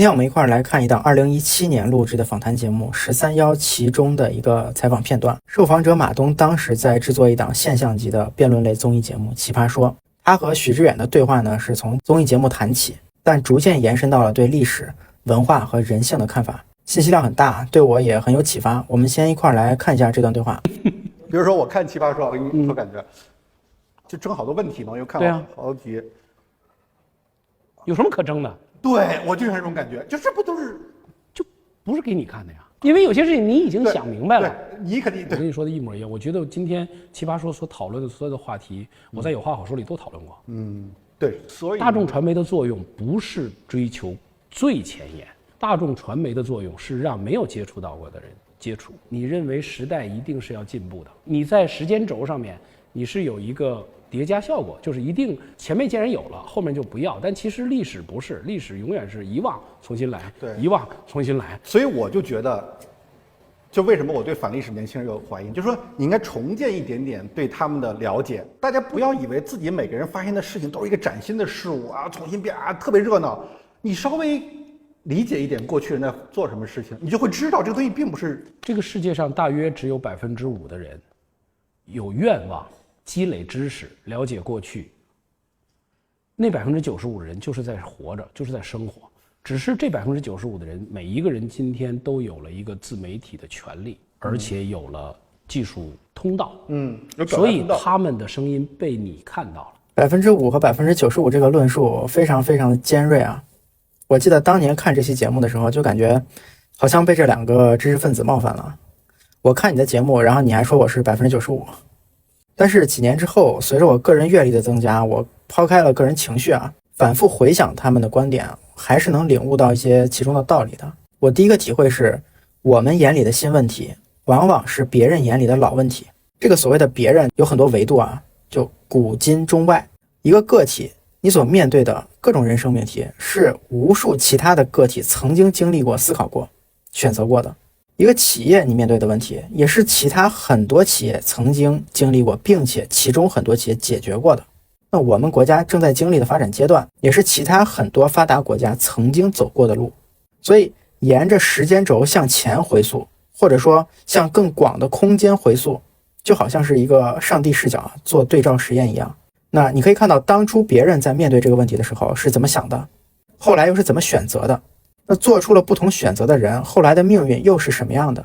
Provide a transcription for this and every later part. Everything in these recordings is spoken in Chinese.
今天我们一块儿来看一档2017年录制的访谈节目13邀其中的一个采访片段。受访者马东当时在制作一档现象级的辩论类综艺节目《奇葩说》，他和许知远的对话呢是从综艺节目谈起，但逐渐延伸到了对历史、文化和人性的看法，信息量很大，对我也很有启发。我们先一块儿来看一下这段对话。比如说我看《奇葩说》，我跟你说感觉，就争好多问题嘛，又看了好多集，有什么可争的？对，我就是这种感觉，就这不都是，就不是给你看的呀。因为有些事情你已经想明白了，你肯定我跟你说的一模一样。我觉得今天奇葩说所讨论的所有的话题，我在有话好说里都讨论过。对，所以大众传媒的作用不是追求最前沿，大众传媒的作用是让没有接触到过的人接触。你认为时代一定是要进步的，你在时间轴上面你是有一个叠加效果，就是一定前面既然有了，后面就不要。但其实历史不是，历史永远是遗忘重新来，遗忘重新来。所以我就觉得，就为什么我对反历史年轻人有怀疑，就是说你应该重建一点点对他们的了解。大家不要以为自己每个人发现的事情都是一个崭新的事物啊，重新变啊，特别热闹。你稍微理解一点过去人在做什么事情，你就会知道这个东西并不是。这个世界上大约只有5%的人有愿望积累知识，了解过去，那95%的人就是在活着，就是在生活。只是这95%的人，每一个人今天都有了一个自媒体的权利，而且有了技术通道，所以他们的声音被你看到了。5%和95%这个论述非常非常的尖锐啊！我记得当年看这期节目的时候，就感觉好像被这两个知识分子冒犯了。我看你的节目，然后你还说我是95%。但是几年之后，随着我个人阅历的增加，我抛开了个人情绪啊，反复回想他们的观点，还是能领悟到一些其中的道理的。我第一个体会是，我们眼里的新问题，往往是别人眼里的老问题。这个所谓的别人有很多维度啊，就古今中外。一个个体，你所面对的各种人生命题，是无数其他的个体曾经经历过、思考过、选择过的。一个企业你面对的问题，也是其他很多企业曾经经历过，并且其中很多企业解决过的。那我们国家正在经历的发展阶段，也是其他很多发达国家曾经走过的路。所以沿着时间轴向前回溯，或者说向更广的空间回溯，就好像是一个上帝视角做对照实验一样。那你可以看到当初别人在面对这个问题的时候是怎么想的，后来又是怎么选择的。那做出了不同选择的人，后来的命运又是什么样的？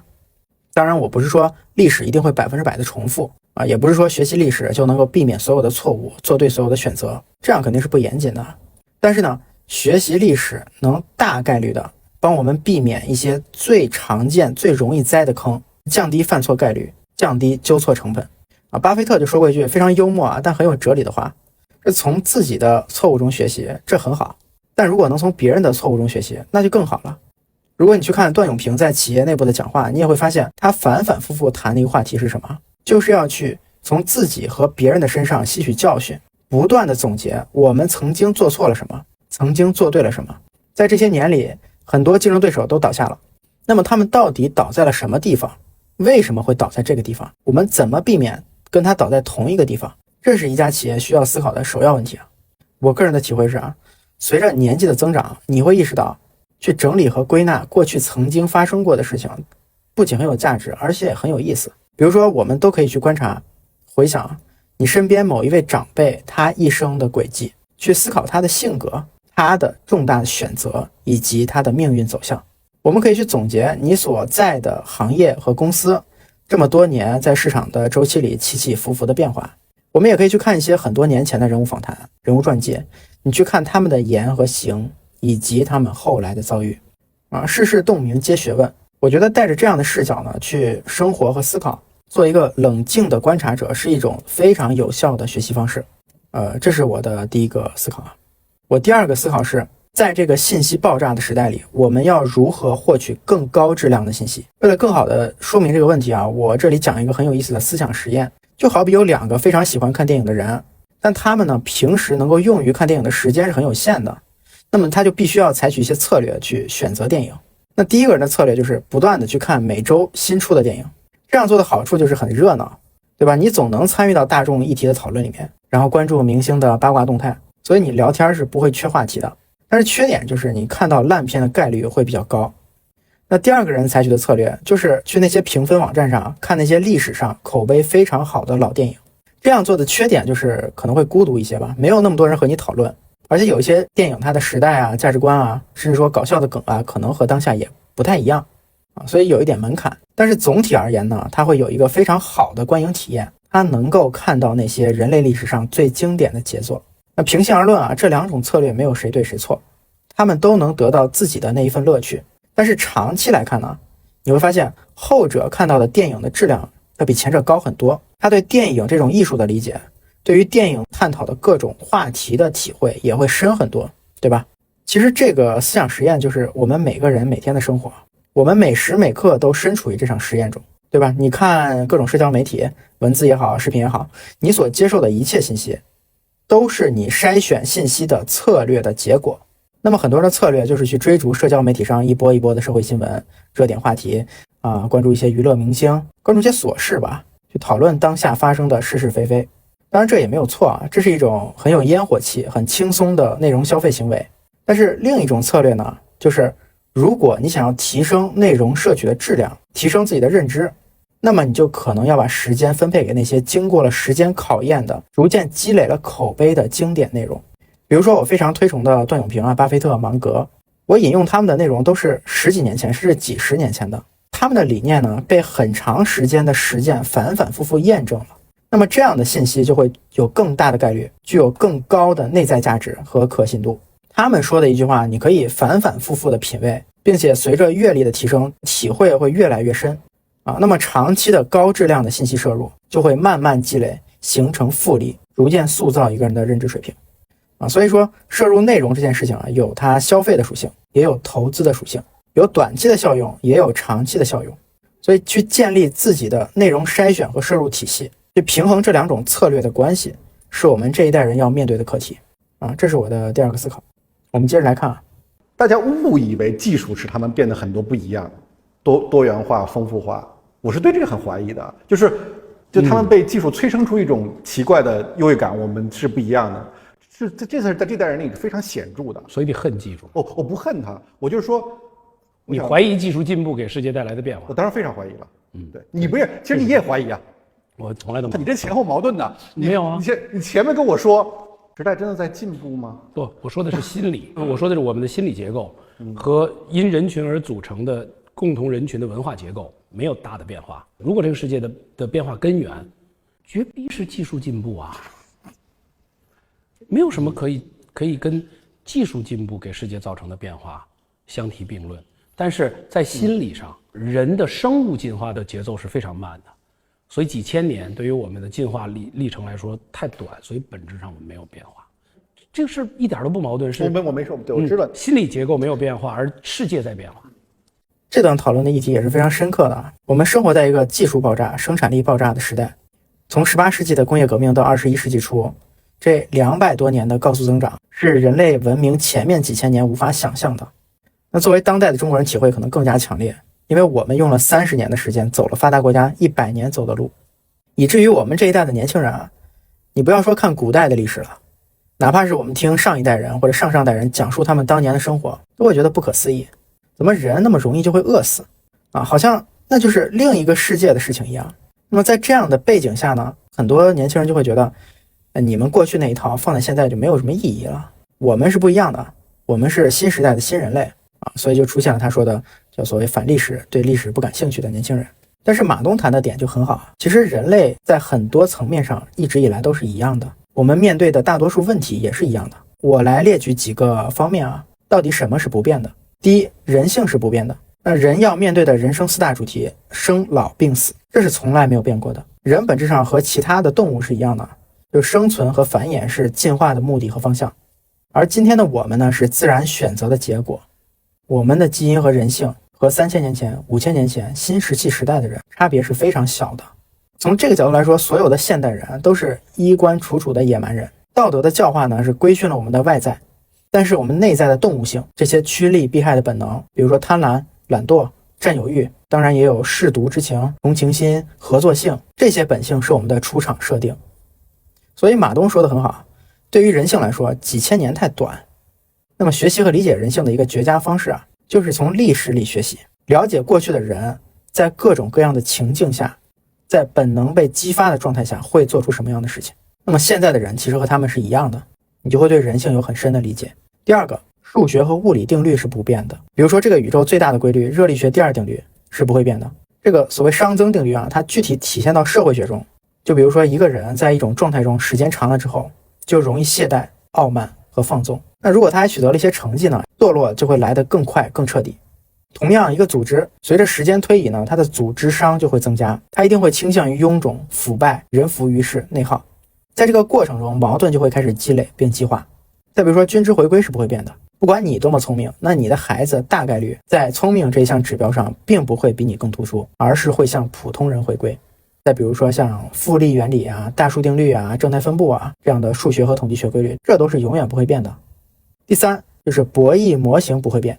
当然，我不是说历史一定会100%的重复啊，也不是说学习历史就能够避免所有的错误，做对所有的选择，这样肯定是不严谨的。但是呢，学习历史能大概率的帮我们避免一些最常见、最容易栽的坑，降低犯错概率，降低纠错成本啊。巴菲特就说过一句非常幽默啊，但很有哲理的话：是从自己的错误中学习，这很好。但如果能从别人的错误中学习，那就更好了。如果你去看段永平在企业内部的讲话，你也会发现他反反复复谈的一个话题是什么？就是要去从自己和别人的身上吸取教训，不断的总结我们曾经做错了什么，曾经做对了什么。在这些年里，很多竞争对手都倒下了，那么他们到底倒在了什么地方？为什么会倒在这个地方？我们怎么避免跟他倒在同一个地方？这是一家企业需要思考的首要问题啊！我个人的体会是随着年纪的增长，你会意识到去整理和归纳过去曾经发生过的事情，不仅很有价值，而且也很有意思。比如说，我们都可以去观察、回想你身边某一位长辈他一生的轨迹，去思考他的性格、他的重大的选择以及他的命运走向。我们可以去总结你所在的行业和公司这么多年在市场的周期里起起伏伏的变化。我们也可以去看一些很多年前的人物访谈、人物传记，你去看他们的言和行，以及他们后来的遭遇世事洞明皆学问。我觉得带着这样的视角呢，去生活和思考，做一个冷静的观察者，是一种非常有效的学习方式。这是我的第一个思考我第二个思考是，在这个信息爆炸的时代里，我们要如何获取更高质量的信息？为了更好的说明这个问题我这里讲一个很有意思的思想实验。就好比有2个非常喜欢看电影的人，但他们呢平时能够用于看电影的时间是很有限的，那么他就必须要采取一些策略去选择电影。那第一个人的策略就是不断的去看每周新出的电影，这样做的好处就是很热闹，对吧？你总能参与到大众议题的讨论里面，然后关注明星的八卦动态，所以你聊天是不会缺话题的。但是缺点就是你看到烂片的概率会比较高。那第二个人采取的策略就是去那些评分网站上看那些历史上口碑非常好的老电影。这样做的缺点就是可能会孤独一些吧，没有那么多人和你讨论，而且有一些电影它的时代啊、价值观啊，甚至说搞笑的梗啊，可能和当下也不太一样啊，所以有一点门槛。但是总体而言呢，它会有一个非常好的观影体验，它能够看到那些人类历史上最经典的杰作。那平心而论啊，这两种策略没有谁对谁错，他们都能得到自己的那一份乐趣。但是长期来看呢，你会发现后者看到的电影的质量要比前者高很多，他对电影这种艺术的理解，对于电影探讨的各种话题的体会也会深很多，对吧？其实这个思想实验就是我们每个人每天的生活，我们每时每刻都身处于这场实验中，对吧？你看各种社交媒体，文字也好，视频也好，你所接受的一切信息都是你筛选信息的策略的结果。那么很多人的策略就是去追逐社交媒体上一波一波的社会新闻、热点话题关注一些娱乐明星，关注一些琐事吧，去讨论当下发生的是是非非。当然这也没有错啊，这是一种很有烟火气、很轻松的内容消费行为。但是另一种策略呢，就是如果你想要提升内容摄取的质量，提升自己的认知，那么你就可能要把时间分配给那些经过了时间考验的、逐渐积累了口碑的经典内容。比如说我非常推崇的段永平啊、巴菲特、芒格，我引用他们的内容都是10几年前甚至几十年前的，他们的理念呢被很长时间的实践反反复复验证了。那么这样的信息就会有更大的概率具有更高的内在价值和可信度。他们说的一句话你可以反反复复的品味，并且随着阅历的提升，体会会越来越深那么长期的高质量的信息摄入就会慢慢积累，形成复利，逐渐塑造一个人的认知水平所以说摄入内容这件事情有它消费的属性，也有投资的属性，有短期的效用，也有长期的效用。所以去建立自己的内容筛选和摄入体系，去平衡这两种策略的关系，是我们这一代人要面对的课题这是我的第二个思考。我们接着来看大家误以为技术使他们变得很多不一样，多元化、丰富化。我是对这个很怀疑的，就他们被技术催生出一种奇怪的优越感，我们是不一样的。这是在这代人里非常显著的，所以你恨技术？我不恨他，我就是说，你怀疑技术进步给世界带来的变化？我当然非常怀疑了。对你不是，其实你也怀疑啊。我从来都没有。你这前后矛盾的。没有啊。你前面跟我说，时代真的在进步吗？不，我说的是心理，我说的是我们的心理结构和因人群而组成的共同人群的文化结构没有大的变化。如果这个世界的变化根源，绝逼是技术进步啊。没有什么可以跟技术进步给世界造成的变化相提并论。但是在心理上，人的生物进化的节奏是非常慢的，所以几千年对于我们的进化历程来说太短，所以本质上我们没有变化。这个事一点都不矛盾，是我没说，对，我知道心理结构没有变化，而世界在变化。这段讨论的议题也是非常深刻的我们生活在一个技术爆炸、生产力爆炸的时代，从18世纪的工业革命到21世纪初，这200多年的高速增长是人类文明前面几千年无法想象的。那作为当代的中国人体会可能更加强烈，因为我们用了30年的时间走了发达国家100年走的路，以至于我们这一代的年轻人你不要说看古代的历史了，哪怕是我们听上一代人或者上上代人讲述他们当年的生活，都会觉得不可思议，怎么人那么容易就会饿死好像那就是另一个世界的事情一样。那么在这样的背景下呢，很多年轻人就会觉得你们过去那一套放在现在就没有什么意义了，我们是不一样的，我们是新时代的新人类所以就出现了他说的叫所谓反历史、对历史不感兴趣的年轻人。但是马东谈的点就很好，其实人类在很多层面上一直以来都是一样的，我们面对的大多数问题也是一样的。我来列举几个方面到底什么是不变的。第一，人性是不变的，那人要面对的人生4大主题，生老病死，这是从来没有变过的。人本质上和其他的动物是一样的，就生存和繁衍是进化的目的和方向，而今天的我们呢，是自然选择的结果。我们的基因和人性和3000年前、5000年前新石器时代的人差别是非常小的。从这个角度来说，所有的现代人都是衣冠楚楚的野蛮人。道德的教化呢，是规训了我们的外在，但是我们内在的动物性，这些趋利避害的本能，比如说贪婪、懒惰、占有欲，当然也有舐犊之情、同情心、合作性，这些本性是我们的出厂设定。所以马东说的很好，对于人性来说，几千年太短，那么学习和理解人性的一个绝佳方式啊，就是从历史里学习，了解过去的人在各种各样的情境下，在本能被激发的状态下会做出什么样的事情。那么现在的人其实和他们是一样的，你就会对人性有很深的理解。第二个，数学和物理定律是不变的，比如说这个宇宙最大的规律热力学第二定律是不会变的。这个所谓熵增定律啊，它具体体现到社会学中，就比如说一个人在一种状态中时间长了之后，就容易懈怠、傲慢和放纵。那如果他还取得了一些成绩呢，堕落就会来得更快更彻底。同样，一个组织随着时间推移呢，它的组织熵就会增加，它一定会倾向于臃肿、腐败、人浮于事、内耗。在这个过程中，矛盾就会开始积累并激化。再比如说，均值回归是不会变的，不管你多么聪明，那你的孩子大概率在聪明这一项指标上并不会比你更突出，而是会向普通人回归。再比如说像复利原理啊、大数定律啊、正态分布啊这样的数学和统计学规律，这都是永远不会变的。第三，就是博弈模型不会变。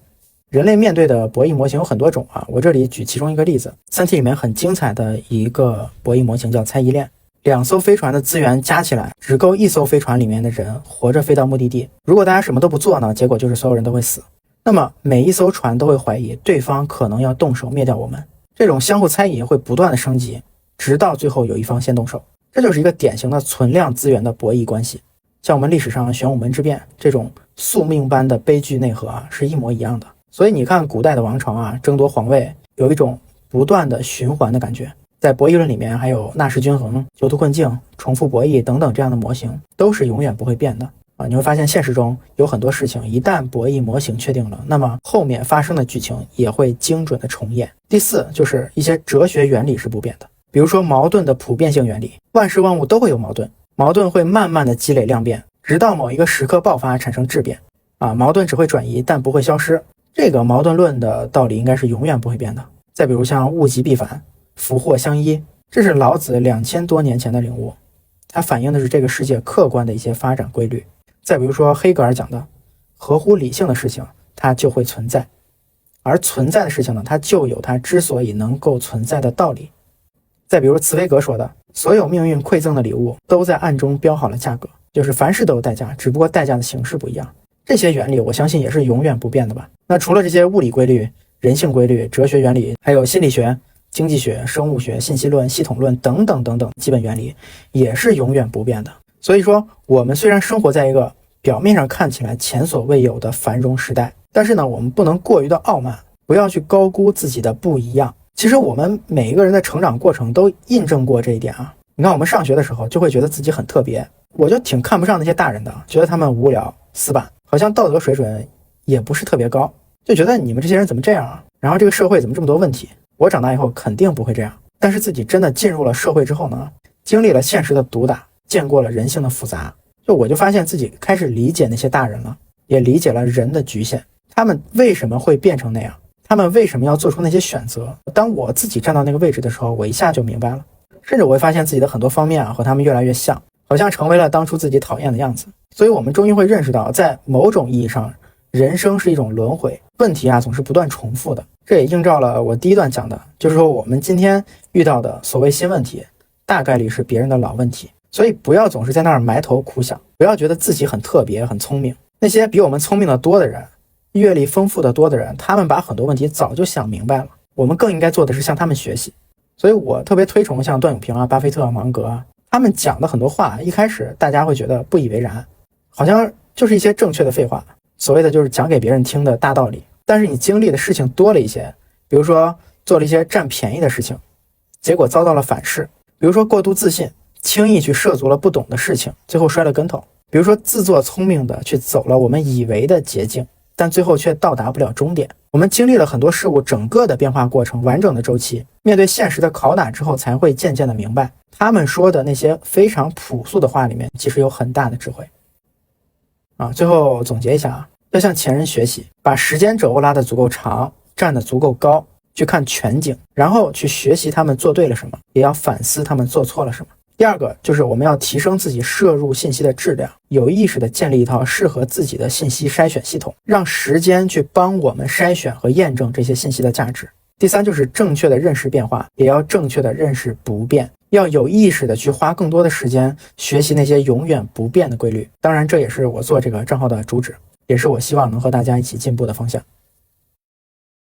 人类面对的博弈模型有很多种啊，我这里举其中一个例子，三体里面很精彩的一个博弈模型叫猜疑链。2艘飞船的资源加起来只够1艘飞船里面的人活着飞到目的地，如果大家什么都不做呢，结果就是所有人都会死。那么每一艘船都会怀疑对方可能要动手灭掉我们，这种相互猜疑会不断的升级，直到最后有一方先动手。这就是一个典型的存量资源的博弈关系，像我们历史上玄武门之变这种宿命般的悲剧内核啊，是一模一样的。所以你看古代的王朝啊，争夺皇位有一种不断的循环的感觉。在博弈论里面还有纳什均衡、囚徒困境、重复博弈等等这样的模型都是永远不会变的啊！你会发现现实中有很多事情一旦博弈模型确定了，那么后面发生的剧情也会精准的重演。第四，就是一些哲学原理是不变的，比如说矛盾的普遍性原理，万事万物都会有矛盾，矛盾会慢慢的积累量变，直到某一个时刻爆发产生质变啊！矛盾只会转移但不会消失，这个矛盾论的道理应该是永远不会变的。再比如像物极必反、福祸相依，这是老子2000多年前的领悟，它反映的是这个世界客观的一些发展规律。再比如说黑格尔讲的合乎理性的事情它就会存在，而存在的事情呢，它就有它之所以能够存在的道理。再比如茨威格说的所有命运馈赠的礼物都在暗中标好了价格，就是凡事都有代价，只不过代价的形式不一样。这些原理我相信也是永远不变的吧。那除了这些物理规律、人性规律、哲学原理，还有心理学、经济学、生物学、信息论、系统论等等等等基本原理也是永远不变的。所以说我们虽然生活在一个表面上看起来前所未有的繁荣时代，但是呢我们不能过于的傲慢，不要去高估自己的不一样。其实我们每一个人的成长过程都印证过这一点啊。你看我们上学的时候就会觉得自己很特别，我就挺看不上那些大人的，觉得他们无聊死板，好像道德水准也不是特别高，就觉得你们这些人怎么这样啊，然后这个社会怎么这么多问题。我长大以后肯定不会这样，但是自己真的进入了社会之后呢，经历了现实的毒打，见过了人性的复杂，我就发现自己开始理解那些大人了，也理解了人的局限，他们为什么会变成那样，他们为什么要做出那些选择。当我自己站到那个位置的时候，我一下就明白了，甚至我会发现自己的很多方面啊和他们越来越像，好像成为了当初自己讨厌的样子。所以我们终于会认识到，在某种意义上人生是一种轮回，问题啊总是不断重复的。这也映照了我第一段讲的，就是说我们今天遇到的所谓新问题大概率是别人的老问题。所以不要总是在那儿埋头苦想，不要觉得自己很特别很聪明，那些比我们聪明的多的人，阅历丰富的多的人，他们把很多问题早就想明白了，我们更应该做的是向他们学习。所以我特别推崇像段永平啊、巴菲特啊、芒格啊，他们讲的很多话一开始大家会觉得不以为然，好像就是一些正确的废话，所谓的就是讲给别人听的大道理。但是你经历的事情多了一些，比如说做了一些占便宜的事情，结果遭到了反噬，比如说过度自信，轻易去涉足了不懂的事情，最后摔了跟头，比如说自作聪明的去走了我们以为的捷径，但最后却到达不了终点。我们经历了很多事物整个的变化过程，完整的周期，面对现实的拷打之后，才会渐渐的明白，他们说的那些非常朴素的话里面其实有很大的智慧啊。最后总结一下啊，要向前人学习，把时间轴拉得足够长，站得足够高，去看全景，然后去学习他们做对了什么，也要反思他们做错了什么。第二个就是我们要提升自己摄入信息的质量，有意识地建立一套适合自己的信息筛选系统，让时间去帮我们筛选和验证这些信息的价值。第三就是正确的认识变化，也要正确的认识不变，要有意识地去花更多的时间学习那些永远不变的规律。当然这也是我做这个账号的主旨。也是我希望能和大家一起进步的方向。